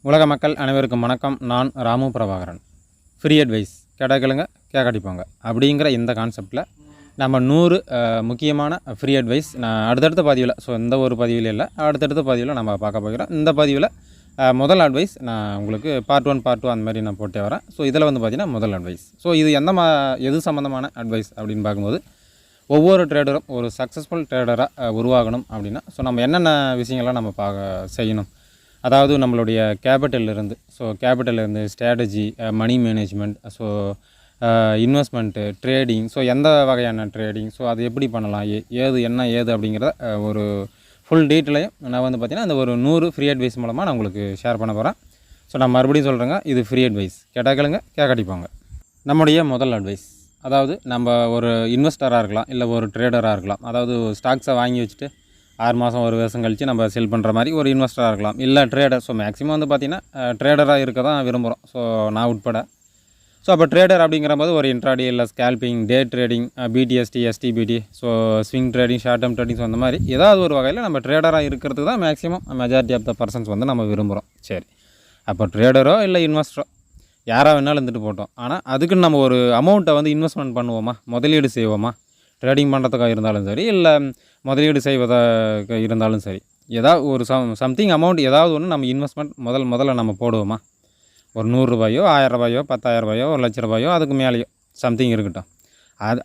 உலக மக்கள் அனைவருக்கும் வணக்கம். நான் ராமு பிரபாகரன். ஃப்ரீ அட்வைஸ் கேட்டாக்கலுங்க கேட்காட்டிப்பாங்க அப்படிங்கிற இந்த கான்செப்டில் நம்ம 100 முக்கியமான ஃப்ரீ அட்வைஸ் நான் அடுத்தடுத்த பதிவில், ஸோ இந்த ஒரு பதிவில் இல்லை, அடுத்தடுத்த பதிவில் நம்ம பார்க்க போகிறோம். இந்த பதிவில் முதல் அட்வைஸ் நான் உங்களுக்கு பார்ட் 1 பார்ட் 2 அந்த மாதிரி நான் போட்டே வரேன். ஸோ இதில் வந்து பார்த்திங்கன்னா முதல் அட்வைஸ். ஸோ இது எது சம்மந்தமான அட்வைஸ் அப்படின்னு பார்க்கும்போது, ஒவ்வொரு ட்ரேடரும் ஒரு சக்ஸஸ்ஃபுல் ட்ரேடராக உருவாகணும் அப்படின்னா ஸோ நம்ம என்னென்ன விஷயங்கள்லாம் நம்ம செய்யணும். அதாவது நம்மளுடைய கேபிட்டல்லேருந்து strategy, money management, so investment, trading, so எந்த வகையான ட்ரேடிங், ஸோ அது எப்படி பண்ணலாம், ஏது அப்படிங்கிறத ஒரு ஃபுல் டீட்டெயிலையும் நான் வந்து பார்த்திங்கன்னா அந்த ஒரு 100 ஃப்ரீ அட்வைஸ் மூலமாக நான் உங்களுக்கு ஷேர் பண்ண போகிறேன். ஸோ நான் மறுபடியும் சொல்கிறேங்க, இது ஃப்ரீ அட்வைஸ், கேட்டாக்கலுங்க கேட்காட்டிப்பாங்க. நம்முடைய முதல் அட்வைஸ், அதாவது நம்ம ஒரு இன்வெஸ்டராக இருக்கலாம், இல்லை ஒரு ட்ரேடராக இருக்கலாம். அதாவது ஸ்டாக்ஸை வாங்கி வச்சுட்டு 6 மாதம் 1 வருஷம் கழித்து நம்ம செல் பண்ணுற மாதிரி ஒரு இன்வெஸ்டராக இருக்கலாம், இல்லை ட்ரேடர். ஸோ மேக்ஸிமம் வந்து பார்த்திங்கன்னா ட்ரேடராக இருக்க தான் விரும்புகிறோம், ஸோ நான் உட்பட. ஸோ அப்போ ட்ரேடர் அப்படிங்கிற போது ஒரு இன்ட்ராடே, இல்லை scalping, day trading, BTST, STBT, so swing trading, short term trading, so அந்த மாதிரி ஏதாவது ஒரு வகையில் நம்ம ட்ரேடராக இருக்கிறதுக்கு தான் maximum majority of the persons வந்து நம்ம விரும்புகிறோம். சரி, அப்போ ட்ரேடரோ இல்லை இன்வெஸ்டரோ யாராக வேணாலும் இருந்துட்டு போட்டோம். ஆனால் அதுக்குன்னு நம்ம ஒரு அமௌண்ட்டை வந்து இன்வெஸ்ட்மெண்ட் பண்ணுவோமா, முதலீடு செய்வோமா, ட்ரேடிங் பண்ணுறதுக்காக இருந்தாலும் சரி, இல்லை முதலீடு செய்வதாக இருந்தாலும் சரி, ஏதாவது ஒரு சம்திங் அமௌண்ட் ஏதாவது ஒன்று நம்ம இன்வெஸ்ட்மெண்ட் முதல்ல நம்ம போடுவோமா. ஒரு 100 ரூபாயோ, 1000 ரூபாயோ, 10,000 ரூபாயோ, 1 லட்ச ரூபாயோ, அதுக்கு மேலேயோ சம்திங் இருக்கட்டும்.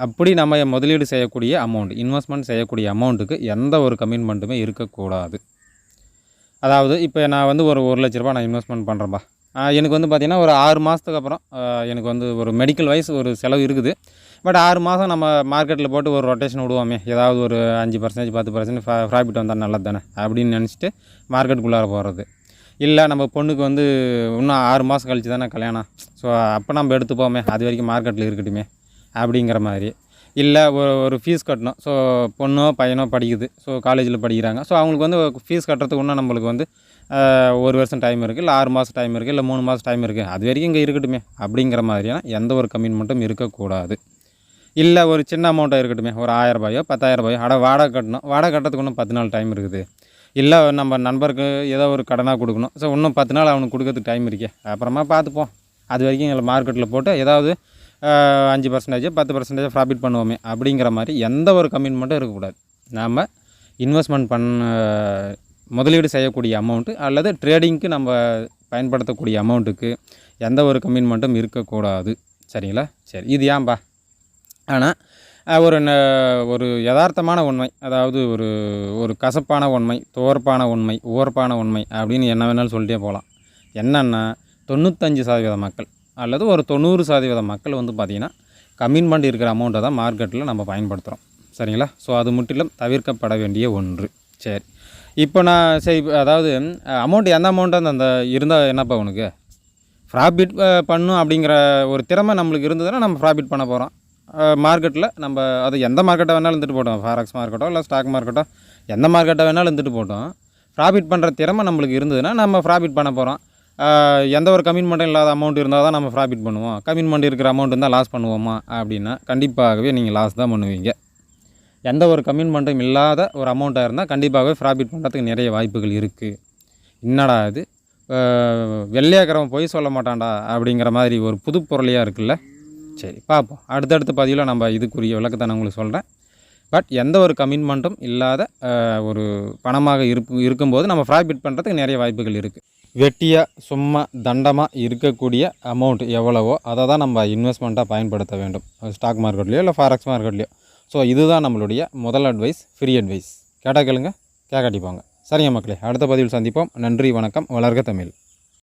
அப்படி நம்ம முதலீடு செய்யக்கூடிய அமௌண்ட், இன்வெஸ்ட்மெண்ட் செய்யக்கூடிய அமௌண்ட்டுக்கு எந்த ஒரு கமிட்மெண்ட்டுமே இருக்கக்கூடாது. அதாவது இப்போ நான் வந்து ஒரு 1 லட்ச ரூபா நான் இன்வெஸ்ட்மெண்ட் பண்ணுறேன்பா, எனக்கு வந்து பார்த்திங்கன்னா ஒரு 6 மாதத்துக்கு அப்புறம் எனக்கு வந்து ஒரு மெடிக்கல் வைஸ் ஒரு செலவு இருக்குது. பட் 6 மாதம் நம்ம மார்க்கெட்டில் போட்டு ஒரு ரொட்டேஷன் விடுவோமே, ஏதாவது ஒரு 5% 10% ப்ராஃபிட் வந்தால் நல்லது தானே அப்படின்னு நினச்சிட்டு மார்க்கெட்டுக்குள்ளார போகிறது. இல்லை நம்ம பொண்ணுக்கு வந்து இன்னும் 6 மாதம் கழிச்சு தானே கல்யாணம், ஸோ அப்போ நம்ம எடுத்துப்போமே, அது வரைக்கும் மார்க்கெட்டில் இருக்கட்டுமே அப்படிங்கிற மாதிரி. இல்லை ஒரு ஃபீஸ் கட்டணும், ஸோ பொண்ணோ பையனோ படிக்குது, ஸோ காலேஜில் படிக்கிறாங்க, ஸோ அவங்களுக்கு வந்து ஃபீஸ் கட்டுறதுக்கு இன்னும் நம்மளுக்கு வந்து 1 வருஷம் டைம் இருக்குது, இல்லை 6 மாதம் டைம் இருக்குது, இல்லை 3 மாதம் டைம் இருக்குது, அது வரைக்கும் இங்கே இருக்கட்டுமே அப்படிங்கிற மாதிரியான எந்த ஒரு கமிட்மெண்ட்டும் இருக்கக்கூடாது. இல்லை ஒரு சின்ன அமௌண்ட்டாக இருக்கட்டுமே, ஒரு 1000 ரூபாயோ 10,000 ரூபாயோ, வாடகை கட்டணும், வாடகை கட்டுறதுக்கு இன்னும் 10 நாள் டைம் இருக்குது. இல்லை நம்ம நண்பருக்கு ஏதோ ஒரு கடனாக கொடுக்கணும், ஸோ இன்னும் 10 நாள் அவனுக்கு கொடுக்கறதுக்கு டைம் இருக்கே, அப்புறமா பார்த்துப்போம், அது வரைக்கும் எங்களை மார்க்கெட்டில் போட்டு ஏதாவது 5% 10% ப்ராஃபிட் பண்ணுவோமே அப்படிங்கிற மாதிரி எந்த ஒரு கமிட்மெண்ட்டும் இருக்கக்கூடாது. நாம் இன்வெஸ்ட்மெண்ட் முதலீடு செய்யக்கூடிய அமௌண்ட்டு அல்லது ட்ரேடிங்க்கு நம்ம பயன்படுத்தக்கூடிய அமௌண்ட்டுக்கு எந்த ஒரு கமிட்மெண்ட்டும் இருக்கக்கூடாது. சரிங்களா? சரி, இது ஏன்பா? ஆனால் ஒரு யதார்த்தமான உண்மை, அதாவது ஒரு கசப்பான உண்மை, துவர்ப்பான உண்மை, உவர்ப்பான உண்மை அப்படின்னு என்ன வேணாலும் சொல்லிட்டே போகலாம். என்னென்னா 95% மக்கள் அல்லது ஒரு 90% மக்கள் வந்து பார்த்திங்கன்னா கமிட்மெண்ட் இருக்கிற அமௌண்ட்டை தான் மார்க்கெட்டில் நம்ம பயன்படுத்துகிறோம். சரிங்களா? ஸோ அது முற்றிலும் தவிர்க்கப்பட வேண்டிய ஒன்று. சரி, இப்போ அதாவது அமௌண்ட் எந்த அமௌண்ட்டு அந்த இருந்தால் என்னப்பா உனக்கு ப்ராஃபிட் பண்ணும் அப்படிங்கிற ஒரு திறமை நம்மளுக்கு இருந்ததுன்னா நம்ம ப்ராஃபிட் பண்ண போகிறோம். மார்க்கெட்டில் நம்ம அது எந்த மார்க்கெட்டை வேணாலும் இருந்துட்டு போட்டோம், ஃபாரெக்ஸ் மார்க்கெட்டோ இல்லை ஸ்டாக் மார்க்கெட்டோ, எந்த மார்க்கெட்டை வேணாலும் இருந்துட்டு போட்டோம், ப்ராஃபிட் பண்ணுற திறமை நம்மளுக்கு இருந்ததுன்னா நம்ம ப்ராஃபிட் பண்ண போகிறோம். எந்த ஒரு கமிட்மெண்ட்டும் இல்லாத அமௌண்ட் இருந்தால் தான் நம்ம ப்ராஃபிட் பண்ணுவோம். கமிட்மெண்ட் இருக்கிற அமௌண்ட் இருந்தால் லாஸ் பண்ணுவோமா அப்படின்னா கண்டிப்பாகவே நீங்கள் லாஸ் தான் பண்ணுவீங்க. எந்த ஒரு கமிட்மெண்ட்டும் இல்லாத ஒரு அமௌண்ட்டாக இருந்தால் கண்டிப்பாகவே ப்ராஃபிட் பண்ணுறதுக்கு நிறைய வாய்ப்புகள் இருக்குது. என்னடா இது வெள்ளையாக்கிறவன் போய் சொல்ல மாட்டான்டா அப்படிங்கிற மாதிரி ஒரு புது பொருளையாக இருக்குல்ல. சரி, பார்ப்போம். அடுத்தடுத்த பதிவில் நம்ம இதுக்குரிய விளக்கத்தை நான் உங்களுக்கு சொல்கிறேன். பட் எந்த ஒரு கமிட்மெண்ட்டும் இல்லாத ஒரு பணமாக இருக்கும்போது நம்ம ப்ராஃபிட் பண்ணுறதுக்கு நிறைய வாய்ப்புகள் இருக்குது. வெட்டியாக சும்மா தண்டமாக இருக்கக்கூடிய அமௌண்ட் எவ்வளவோ அதை தான் நம்ம இன்வெஸ்ட்மெண்ட்டாக பயன்படுத்த வேண்டும், ஸ்டாக் மார்க்கெட்லேயோ இல்லை ஃபாரெக்ஸ் மார்க்கெட்லேயோ. ஸோ இதுதான் நம்மளுடைய முதல் அட்வைஸ், ஃப்ரீ அட்வைஸ். கேட்டால் கேளுங்க கேட்காட்டிப்பாங்க. சரிங்க மக்களே, அடுத்த பதிவில் சந்திப்போம். நன்றி, வணக்கம். வளர்க தமிழ்.